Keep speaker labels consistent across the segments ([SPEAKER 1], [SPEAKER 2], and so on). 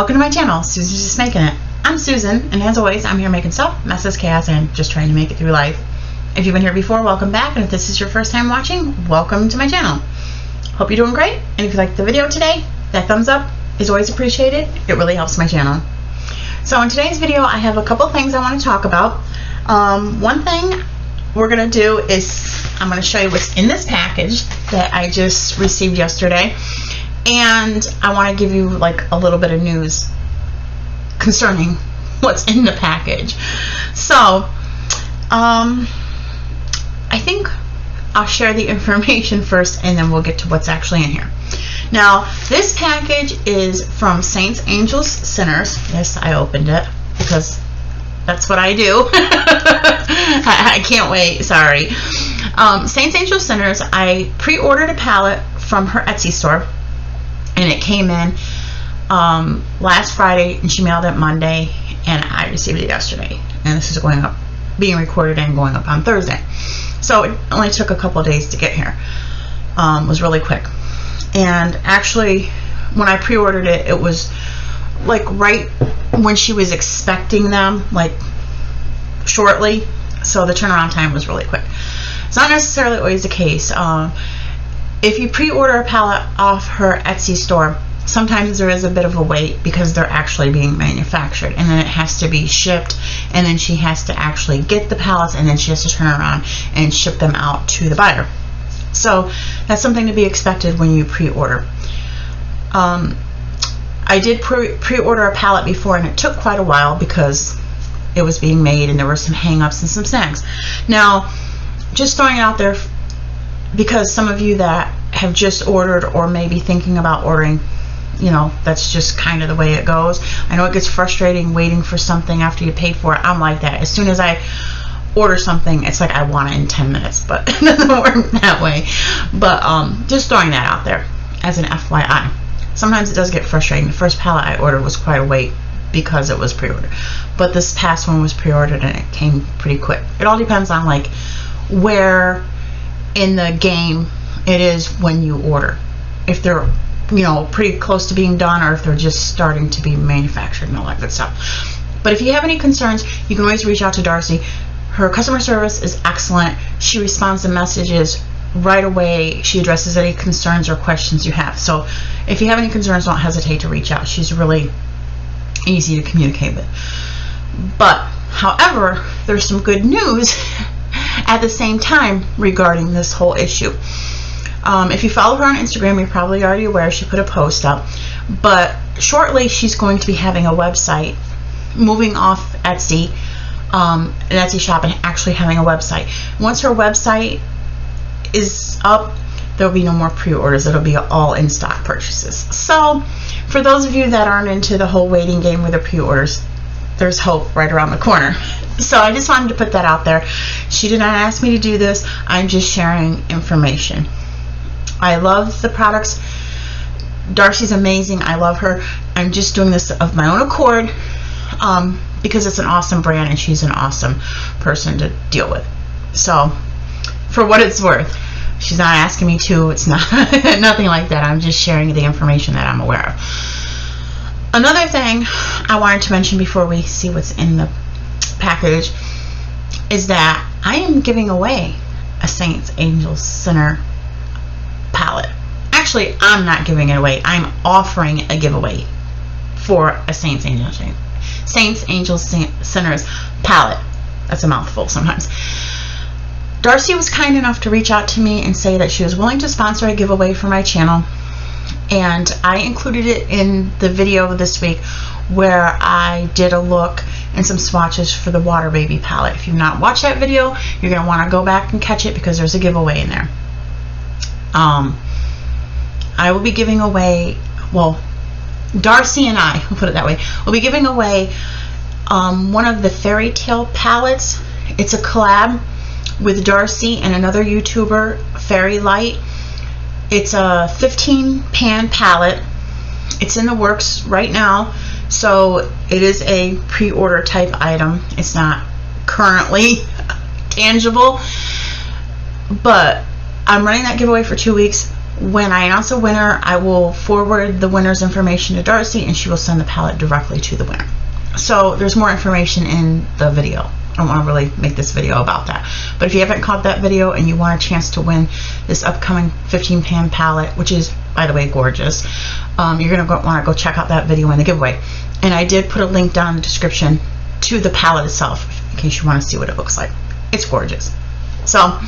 [SPEAKER 1] Welcome to my channel, Susan's Just Making It. I'm Susan, and as always, I'm here making stuff, messes, chaos, and just trying to make it through life. If you've been here before, welcome back, and if this is your first time watching, welcome to my channel. Hope you're doing great, and if you liked the video today, that thumbs up is always appreciated. It really helps my channel. So in today's video, I have a couple things I want to talk about. One thing we're going to do is I'm going to show you what's in this package that I just received yesterday. And I want to give you like a little bit of news concerning what's in the package. So, I think I'll share the information first and then we'll get to what's actually in here. Now, this package is from Saints, Angels, Sinners. Yes, I opened it because that's what I do. I can't wait, sorry. Saints, Angels, Sinners, I pre-ordered a palette from her Etsy store. And it came in last Friday, and she mailed it Monday, and I received it yesterday. And this is going up, being recorded and going up on Thursday. So it only took a couple of days to get here. It was really quick. And actually, when I pre-ordered it, it was like right when she was expecting them, like shortly. So the turnaround time was really quick. It's not necessarily always the case. If you pre-order a palette off her Etsy store, sometimes there is a bit of a wait because they're actually being manufactured, and then it has to be shipped, and then she has to actually get the palettes, and then she has to turn around and ship them out to the buyer. So that's something to be expected when you pre-order. I did pre-order a palette before, and it took quite a while because it was being made and there were some hang-ups and some snags. Now, just throwing it out there, because some of you that have just ordered or maybe thinking about ordering, you know, that's just kind of the way it goes. I know it gets frustrating waiting for something after you pay for it. I'm like that. As soon as I order something, it's like I want it in 10 minutes, but it doesn't work that way. But just throwing that out there as an FYI. Sometimes it does get frustrating. The first palette I ordered was quite a wait because it was pre-ordered. But this past one was pre-ordered and it came pretty quick. It all depends on like where in the game it is when you order, if they're, you know, pretty close to being done or if they're just starting to be manufactured and all that good stuff. But if you have any concerns, you can always reach out to Darcy. Her customer service is excellent. She responds to messages right away. She addresses any concerns or questions you have. So if you have any concerns, don't hesitate to reach out. She's really easy to communicate with. But however, there's some good news at the same time regarding this whole issue. If you follow her on Instagram, you're probably already aware she put a post up, but shortly she's going to be having a website, moving off Etsy, an Etsy shop, and actually having a website. Once her website is up, there'll be no more pre-orders. It'll be all in-stock purchases. So for those of you that aren't into the whole waiting game with the pre-orders, there's hope right around the corner. So I just wanted to put that out there. She did not ask me to do this. I'm just sharing information. I love the products. Darcy's amazing. I love her. I'm just doing this of my own accord because it's an awesome brand and she's an awesome person to deal with. So for what it's worth, she's not asking me to. It's not nothing like that. I'm just sharing the information that I'm aware of. Another thing I wanted to mention before we see what's in the package is that I am giving away a Saints, Angels, Sinner palette. Actually, I'm not giving it away. I'm offering a giveaway for a Saints, Angels, Sinners palette. That's a mouthful sometimes. Darcy was kind enough to reach out to me and say that she was willing to sponsor a giveaway for my channel. And I included it in the video this week where I did a look and some swatches for the Water Baby palette. If you've not watched that video, you're going to want to go back and catch it because there's a giveaway in there. I will be giving away, well, Darcy and I, we'll put it that way, will be giving away one of the Fairy Tale palettes. It's a collab with Darcy and another YouTuber, Fairy Light. It's a 15 pan palette. It's in the works right now, so it is a pre-order type item. It's not currently tangible, but I'm running that giveaway for 2 weeks. when I announce a winner, I will forward the winner's information to Darcy, and she will send the palette directly to the winner. So there's more information in the video. I don't want to really make this video about that. But if you haven't caught that video and you want a chance to win this upcoming 15-pan palette, which is, by the way, gorgeous, you're going to want to go check out that video in the giveaway. And I did put a link down in the description to the palette itself in case you want to see what it looks like. It's gorgeous. So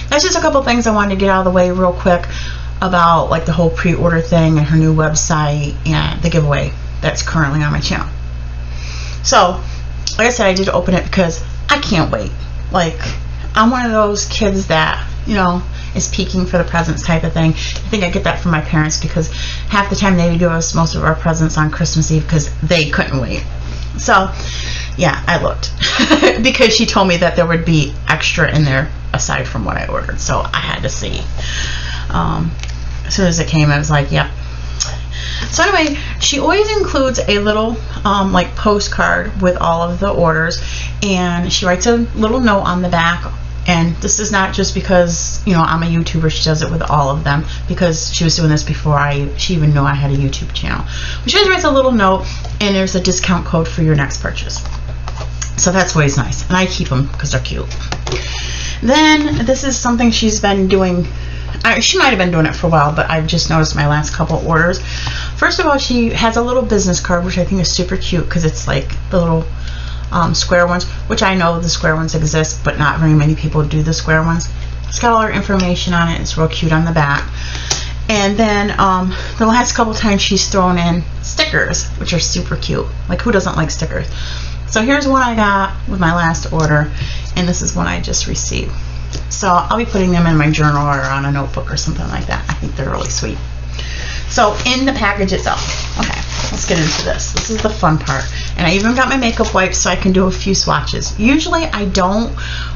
[SPEAKER 1] that's just a couple things I wanted to get out of the way real quick about like the whole pre-order thing and her new website and the giveaway that's currently on my channel. So like I said, I did open it because I can't wait. Like, I'm one of those kids that, you know, is peeking for the presents type of thing. I think I get that from my parents because half the time they would give us most of our presents on Christmas Eve because they couldn't wait. So yeah, I looked because she told me that there would be extra in there aside from what I ordered, so I had to see. As soon as it came, I was like, yep. So anyway, she always includes a little like postcard with all of the orders, and she writes a little note on the back. And this is not just because, you know, I'm a YouTuber. She does it with all of them because she was doing this before she even knew I had a YouTube channel. But she always writes a little note, and there's a discount code for your next purchase. So that's always nice, and I keep them because they're cute. Then this is something she's been doing. She might have been doing it for a while, but I've just noticed my last couple orders. First of all, she has a little business card, which I think is super cute because it's like the little square ones, which I know the square ones exist, but not very many people do the square ones. It's got all her information on it. It's real cute on the back. And then the last couple times she's thrown in stickers, which are super cute. Like, who doesn't like stickers? So here's one I got with my last order, and this is one I just received. So I'll be putting them in my journal or on a notebook or something like that. I think they're really sweet. So in the package itself, okay, let's get into this. This is the fun part. And I even got my makeup wipes so I can do a few swatches. Usually I don't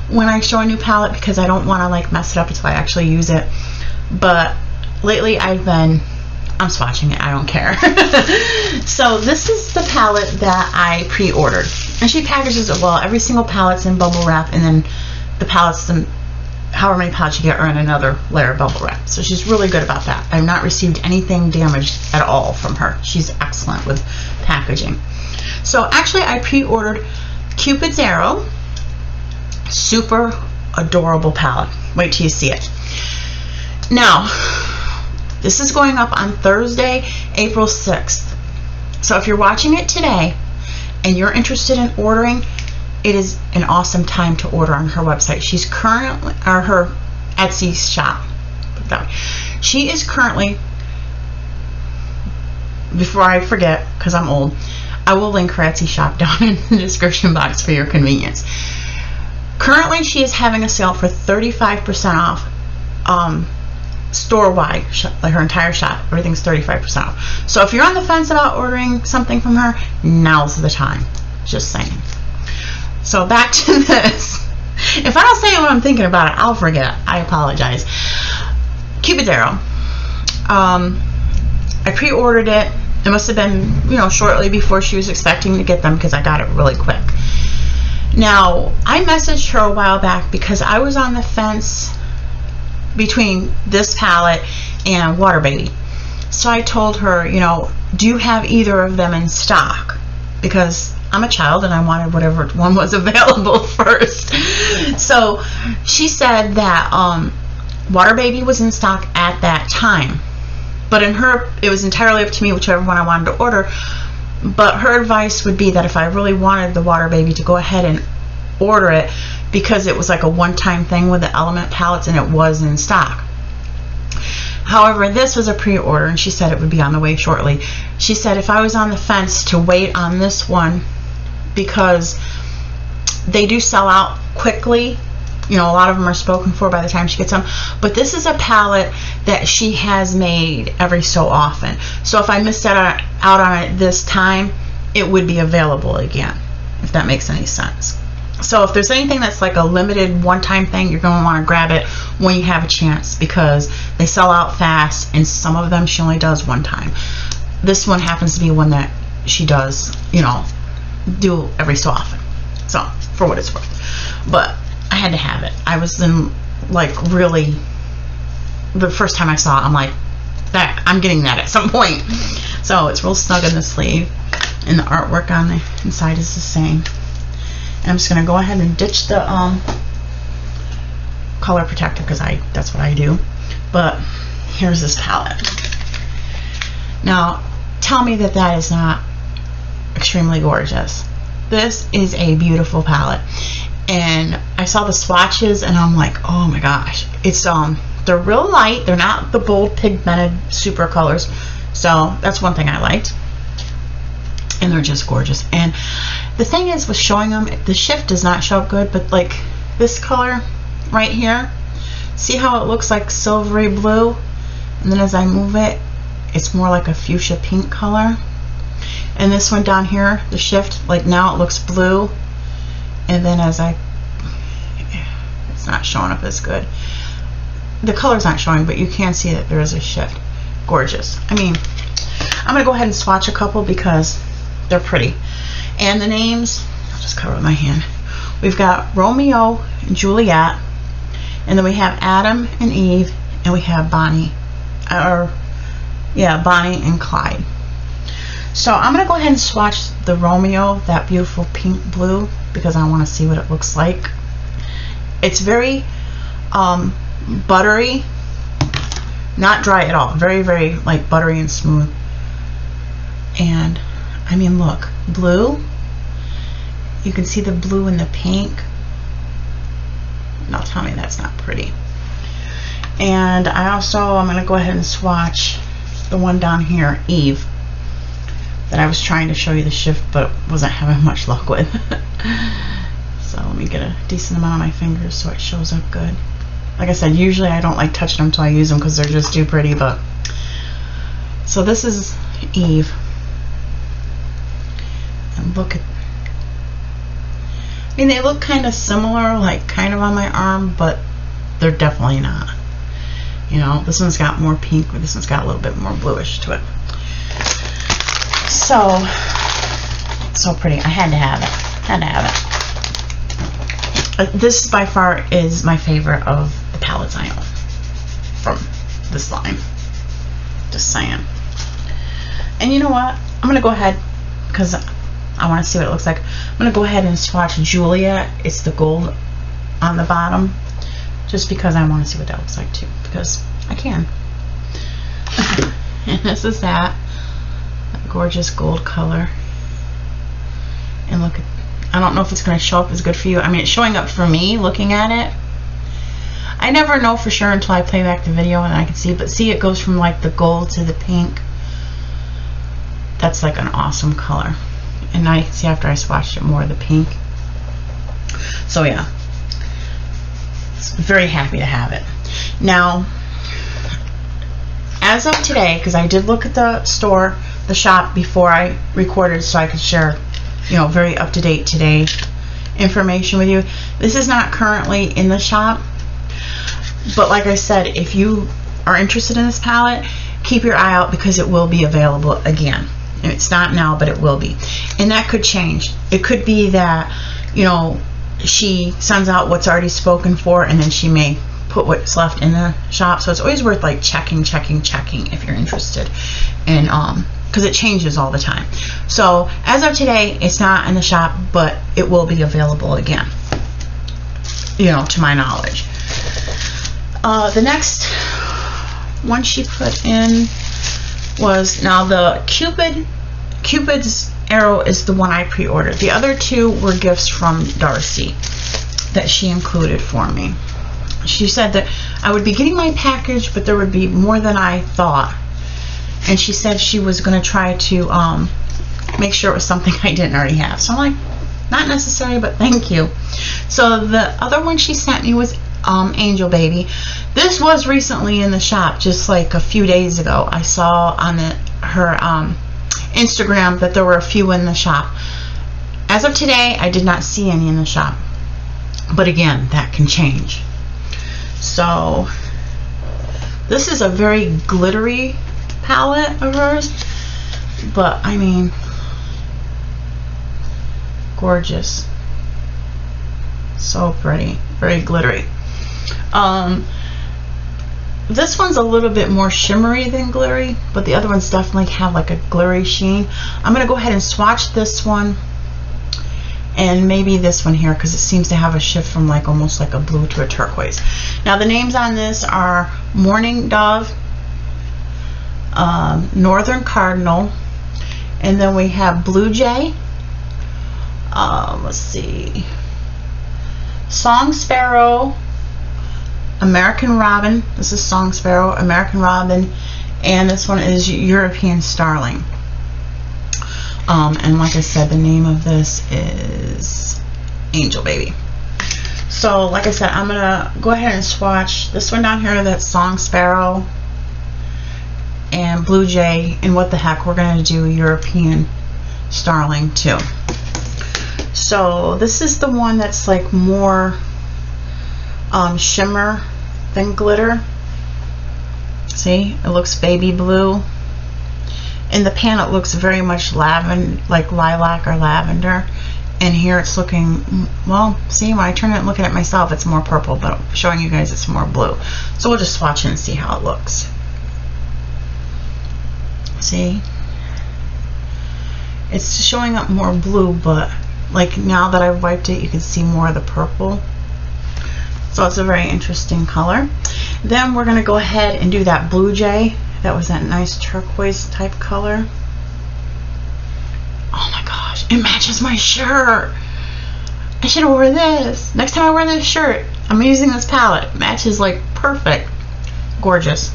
[SPEAKER 1] when I show a new palette because I don't want to like mess it up until I actually use it. But lately I'm swatching it, I don't care. So this is the palette that I pre-ordered. And she packages it well. Every single palette's in bubble wrap, and then the palettes, however many palettes you get, are in another layer of bubble wrap. So she's really good about that. I've not received anything damaged at all from her. She's excellent with packaging. So actually I pre-ordered Cupid's Arrow. Super adorable palette. Wait till you see it. Now, this is going up on Thursday, April 6th. So if you're watching it today and you're interested in ordering, it is an awesome time to order on her website. She's currently, or her Etsy shop. Put that way. She is currently, before I forget, because I'm old, I will link her Etsy shop down in the description box for your convenience. Currently, she is having a sale for 35% off. Store-wide, like her entire shop, everything's 35% off. So if you're on the fence about ordering something from her, now's the time. Just saying. So back to this. If I don't say it when I'm thinking about it, I'll forget. I apologize. Cupid's Arrow. I pre-ordered it. It must have been, you know, shortly before she was expecting to get them because I got it really quick. Now, I messaged her a while back because I was on the fence between this palette and Water Baby. So I told her, you know, do you have either of them in stock? Because I'm a child and I wanted whatever one was available first. So she said that Water Baby was in stock at that time. But in her, it was entirely up to me whichever one I wanted to order. But her advice would be that if I really wanted the Water Baby, to go ahead and order it, because it was like a one-time thing with the Element palettes and it was in stock. However, this was a pre-order and she said it would be on the way shortly. She said if I was on the fence to wait on this one because they do sell out quickly, you know, a lot of them are spoken for by the time she gets them, but this is a palette that she has made every so often. So if I missed out on it this time, it would be available again, if that makes any sense. So if there's anything that's like a limited one-time thing, you're going to want to grab it when you have a chance because they sell out fast, and some of them she only does one time. This one happens to be one that she does, you know, do every so often. So, for what it's worth. But I had to have it. I was in, like, really, the first time I saw it, I'm like, That I'm getting that at some point. So it's real snug in the sleeve, and the artwork on the inside is the same. And I'm just gonna go ahead and ditch the color protector because that's what I do. But here's this palette. Now tell me that that is not extremely gorgeous. This is a beautiful palette, and I saw the swatches and I'm like, oh my gosh, it's they're real light, they're not the bold pigmented super colors, so that's one thing I liked, and they're just gorgeous. And the thing is with showing them, the shift does not show up good, but like this color right here, see how it looks like silvery blue, and then as I move it, it's more like a fuchsia pink color. And this one down here, the shift, like now it looks blue, and then as it's not showing up as good. The color's not showing, but you can see that there is a shift. Gorgeous. I mean, I'm gonna go ahead and swatch a couple because they're pretty. And the names, I'll just cover with my hand. We've got Romeo and Juliet, and then we have Adam and Eve, and we have Bonnie and Clyde. So I'm gonna go ahead and swatch the Romeo, that beautiful pink blue, because I want to see what it looks like. It's very buttery, not dry at all, very, very like buttery and smooth. And I mean, look, blue, you can see the blue and the pink. Now tell me that's not pretty. And I'm gonna go ahead and swatch the one down here, Eve, that I was trying to show you the shift but wasn't having much luck with. So let me get a decent amount on my fingers so it shows up good. Like I said, usually I don't like touching them until I use them because they're just too pretty. But so this is Eve, and look at, I mean, they look kind of similar, like kind of on my arm, but they're definitely not. You know, this one's got more pink, but this one's got a little bit more bluish to it. So pretty. I had to have it. This by far is my favorite of the palettes I own from this line. Just saying. And you know what? I'm going to go ahead, because I want to see what it looks like. I'm going to go ahead and swatch Julia. It's the gold on the bottom, just because I want to see what that looks like too, because I can. And this is that gorgeous gold color. And look at, I don't know if it's going to show up as good for you. I mean, it's showing up for me looking at it. I never know for sure until I play back the video and I can see, but see, it goes from like the gold to the pink. That's like an awesome color. And now you can see after I swatched it more of the pink. So yeah, very happy to have it. Now, as of today, because I did look at the shop before I recorded so I could share, you know, very up-to-date today information with you. This is not currently in the shop, but like I said, if you are interested in this palette, keep your eye out because it will be available again. It's not now, but it will be. And that could change. It could be that, you know, she sends out what's already spoken for, and then she may put what's left in the shop. So it's always worth like checking if you're interested. And because it changes all the time. So as of today, it's not in the shop, but it will be available again, you know, to my knowledge. The next one she put in was, now the Cupid's arrow is the one I pre-ordered. The other two were gifts from Darcy that she included for me. She said that I would be getting my package, but there would be more than I thought. And she said she was going to try to make sure it was something I didn't already have. So I'm like, not necessary, but thank you. So the other one she sent me was Angel Baby. This was recently in the shop, just like a few days ago. I saw on her Instagram that there were a few in the shop. As of today, I did not see any in the shop. But again, that can change. So this is a very glittery palette of hers, but I mean, gorgeous, so pretty, very glittery. this one's a little bit more shimmery than glittery, but the other ones definitely have like a glittery sheen. I'm going to go ahead and swatch this one and maybe this one here, because it seems to have a shift from like almost like a blue to a turquoise. Now the names on this are Morning Dove, Northern Cardinal, and then we have Blue Jay, let's see, Song Sparrow, American Robin. This is Song Sparrow, American Robin, and this one is European Starling. And like I said, the name of this is Angel Baby. So like I said, I'm gonna go ahead and swatch this one down here, that's Song Sparrow, and Blue Jay, and what the heck, we're gonna do European Starling too. So this is the one that's like more shimmer than glitter. See, it looks baby blue. In the pan it looks very much lavender, like lilac or lavender, and here it's looking, well, see, when I turn it and look at it myself, it's more purple, but showing you guys it's more blue. So we'll just swatch it and see how it looks. See, it's showing up more blue, but like now that I've wiped it, you can see more of the purple. So it's a very interesting color. Then we're gonna go ahead and do that Blue Jay. That was that nice turquoise type color. Oh my gosh, it matches my shirt. I should have worn this. Next time I wear this shirt, I'm using this palette. It matches like perfect. Gorgeous.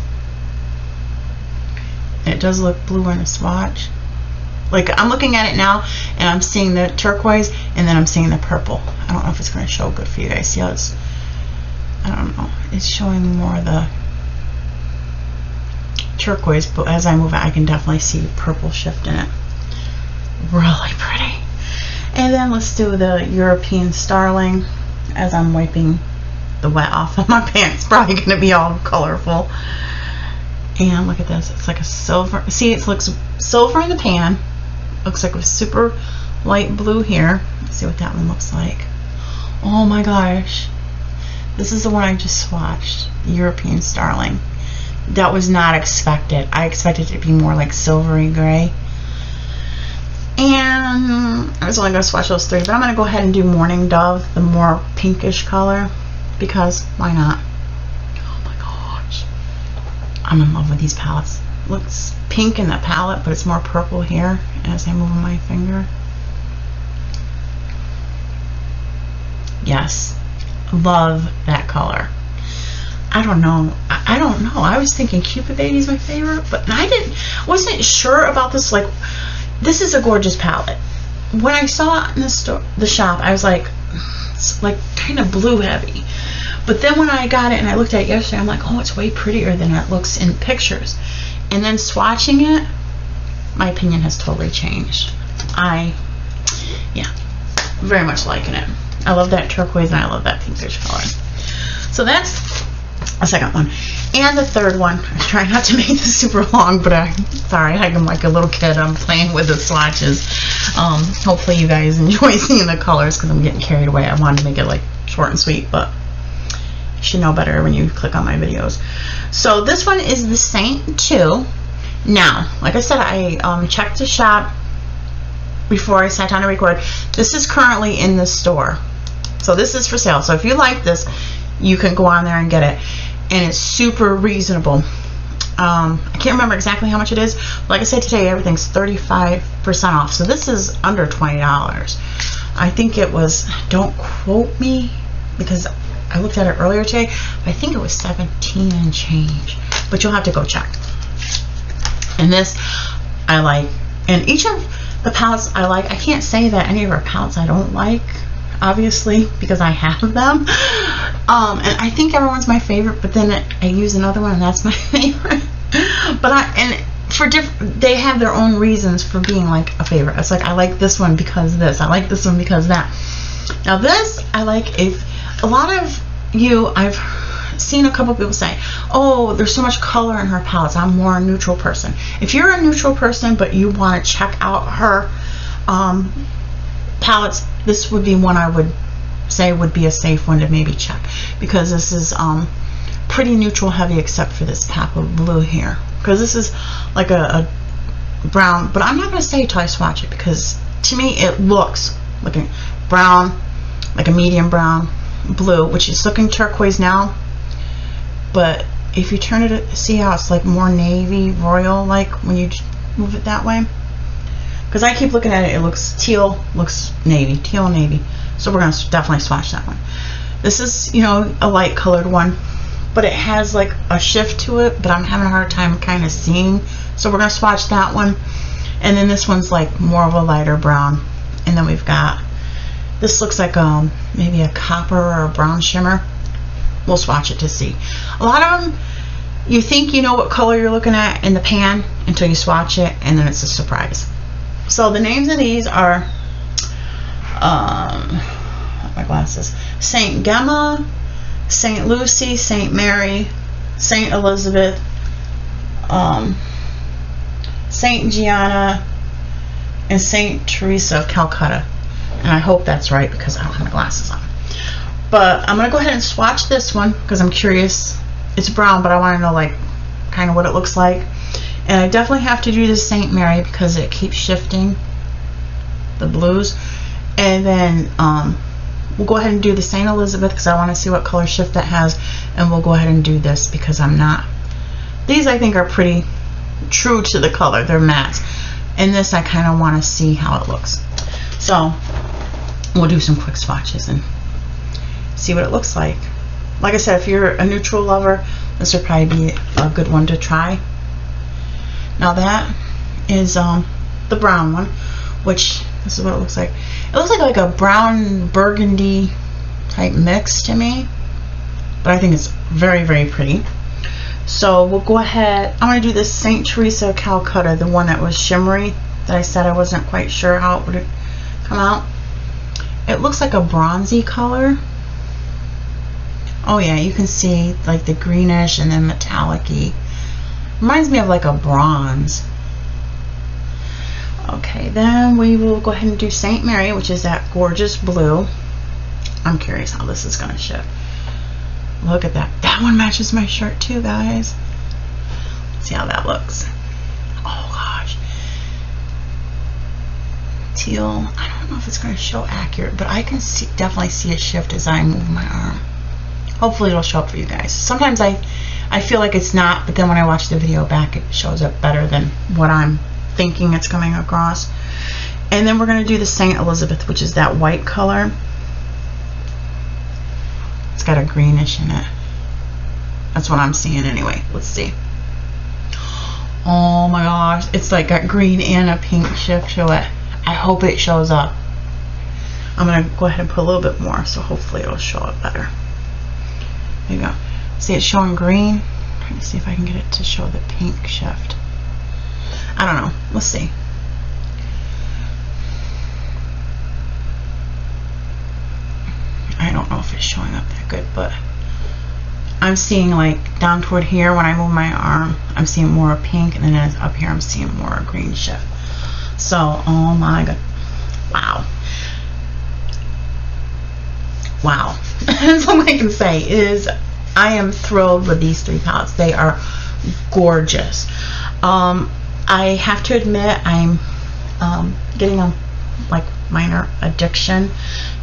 [SPEAKER 1] And it does look blue in a swatch. Like I'm looking at it now and I'm seeing the turquoise and then I'm seeing the purple. I don't know if it's going to show good for you guys. See how it's, I don't know, it's showing more of the turquoise, but as I move it I can definitely see purple shift in it. Really pretty. And then let's do the European Starling as I'm wiping the wet off of my pants. Probably going to be all colorful. And look at this, it's like a silver, see, it looks silver in the pan, looks like a super light blue here. Let's see what that one looks like. Oh my gosh, this is the one I just swatched, the European Starling. That was not expected. I expected it to be more like silvery gray. And I was only going to swatch those three, but I'm going to go ahead and do Morning Dove, the more pinkish color, because why not? Oh my gosh, I'm in love with these palettes. Looks pink in the palette, but it's more purple here as I move my finger. Yes, love that color. I don't know. I don't know. I was thinking Cupid Baby is my favorite, but wasn't sure about this. Like, this is a gorgeous palette. When I saw it in the store, the shop, I was like, it's like kind of blue heavy. But then when I got it and I looked at it yesterday, I'm like, oh, it's way prettier than it looks in pictures. And then swatching it, my opinion has totally changed. Yeah, very much liking it. I love that turquoise and I love that pinkish color. So that's a second one. And the third one, I'm trying not to make this super long, but sorry, I'm like a little kid. I'm playing with the swatches. Hopefully you guys enjoy seeing the colors because I'm getting carried away. I wanted to make it like short and sweet, but you should know better when you click on my videos. So this one is the Saint 2. Now, like I said, I checked the shop before I sat down to record. This is currently in the store. So this is for sale. So if you like this, you can go on there and get it. And it's super reasonable. I can't remember exactly how much it is. Like I said today, everything's 35% off. So this is under $20. I think it was, don't quote me, because I looked at it earlier today. I think it was 17 and change. But you'll have to go check. And this, I like. And each of the palettes I like. I can't say that any of our palettes I don't like, obviously, because I have them. And I think everyone's my favorite, but then I use another one and that's my favorite. But they have their own reasons for being like a favorite. It's like, I like this one because this, I like this one because that. Now this, I like. If a lot of you, I've seen a couple people say, oh, there's so much color in her palettes, I'm more a neutral person. If you're a neutral person but you want to check out her palettes, this would be one I would say would be a safe one to maybe check, because this is pretty neutral heavy except for this pop of blue here, because this is like a brown, but I'm not going to say it till I swatch it, because to me it looks like a brown, like a medium brown, blue, which is looking turquoise now, but if you turn it, see how it's like more navy royal like when you move it that way, because I keep looking at it, it looks teal, looks navy, teal navy, so we're going to definitely swatch that one. This is, you know, a light colored one, but it has like a shift to it, but I'm having a hard time kind of seeing, so we're going to swatch that one. And then this one's like more of a lighter brown, and then we've got, this looks like maybe a copper or a brown shimmer. We'll swatch it to see. A lot of them, you think you know what color you're looking at in the pan until you swatch it, and then it's a surprise. So the names of these are my glasses, Saint Gemma, Saint Lucy, Saint Mary, Saint Elizabeth, Saint Gianna, and Saint Teresa of Calcutta. And I hope that's right because I don't have my glasses on. But I'm going to go ahead and swatch this one because I'm curious. It's brown, but I want to know like kind of what it looks like. And I definitely have to do the Saint Mary because it keeps shifting the blues. And then we'll go ahead and do the Saint Elizabeth because I want to see what color shift that has. And we'll go ahead and do this because I'm not. These I think are pretty true to the color. They're matte. And this I kind of want to see how it looks. So we'll do some quick swatches and see what it looks like. Like I said, if you're a neutral lover, this would probably be a good one to try. Now that is the brown one, which this is what it looks like. It looks like a brown burgundy type mix to me, but I think it's very, very pretty. So we'll go ahead. I'm going to do this Saint Teresa of Calcutta, the one that was shimmery that I said I wasn't quite sure how it would come out. It looks like a bronzy color. Oh yeah, you can see like the greenish and then metallic-y. Reminds me of like a bronze. Okay, then we will go ahead and do Saint Mary, which is that gorgeous blue. I'm curious how this is going to shift. Look at that. That one matches my shirt too, guys. Let's see how that looks. Oh gosh. Teal. I don't know if it's going to show accurate, but I can see, definitely see a shift as I move my arm. Hopefully it'll show up for you guys. Sometimes I feel like it's not, but then when I watch the video back, it shows up better than what I'm thinking it's coming across. And then we're going to do the Saint Elizabeth, which is that white color. It's got a greenish in it. That's what I'm seeing anyway. Let's see. Oh my gosh, it's like got green and a pink shift to it. I hope it shows up. I'm going to go ahead and put a little bit more, so hopefully it'll show up better. There you go. See, it's showing green. I'm trying to see if I can get it to show the pink shift. I don't know. Let's see. I don't know if it's showing up that good, but I'm seeing like down toward here when I move my arm, I'm seeing more pink, and then up here I'm seeing more green shift. So, oh my god. Wow. Wow. That's all I can say is I am thrilled with these three palettes. They are gorgeous. I have to admit I'm getting a like minor addiction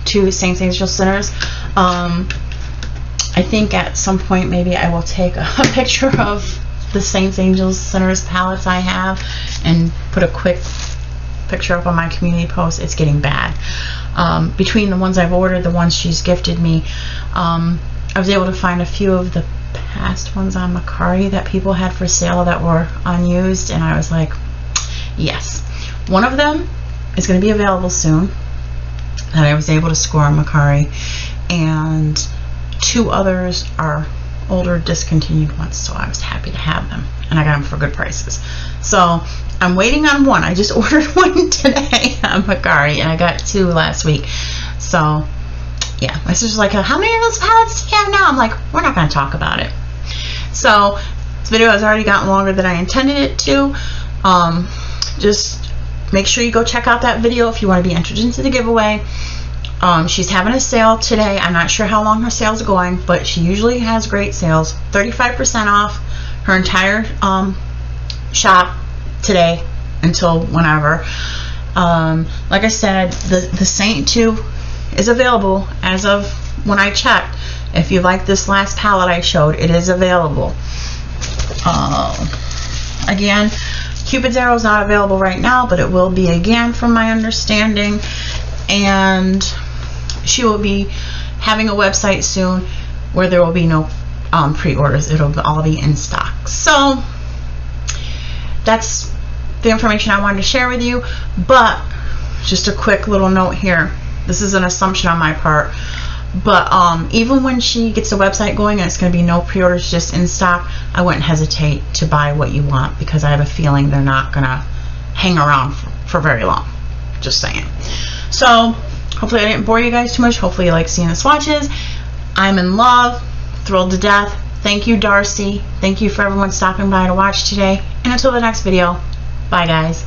[SPEAKER 1] to Saint Angel Centers. I think at some point maybe I will take a picture of the Saint Angel Centers palettes I have and put a quick picture up on my community post. It's getting bad. Between the ones I've ordered, the ones she's gifted me, I was able to find a few of the past ones on Mercari that people had for sale that were unused, and I was like, yes. One of them is going to be available soon that I was able to score on Mercari, and two others are older discontinued ones, so I was happy to have them, and I got them for good prices. So I'm waiting on one. I just ordered one today on Mercari, and I got two last week. So yeah, my sister's like, how many of those palettes do you have now? I'm like, we're not going to talk about it. So this video has already gotten longer than I intended it to. Just make sure you go check out that video if you want to be entered into the giveaway. She's having a sale today. I'm not sure how long her sale's going, but she usually has great sales. 35% off her entire shop today until whenever. Like I said, the Saint 2 is available as of when I checked. If you like this last palette I showed, it is available. Again, Cupid's Arrow is not available right now, but it will be again from my understanding. And she will be having a website soon where there will be no pre-orders. It'll all be in stock. So that's the information I wanted to share with you. But just a quick little note here. This is an assumption on my part. But even when she gets the website going and it's going to be no pre-orders, just in stock, I wouldn't hesitate to buy what you want, because I have a feeling they're not going to hang around for very long. Just saying. So hopefully I didn't bore you guys too much. Hopefully you like seeing the swatches. I'm in love, thrilled to death. Thank you, Darcy. Thank you for everyone stopping by to watch today. And until the next video, bye guys.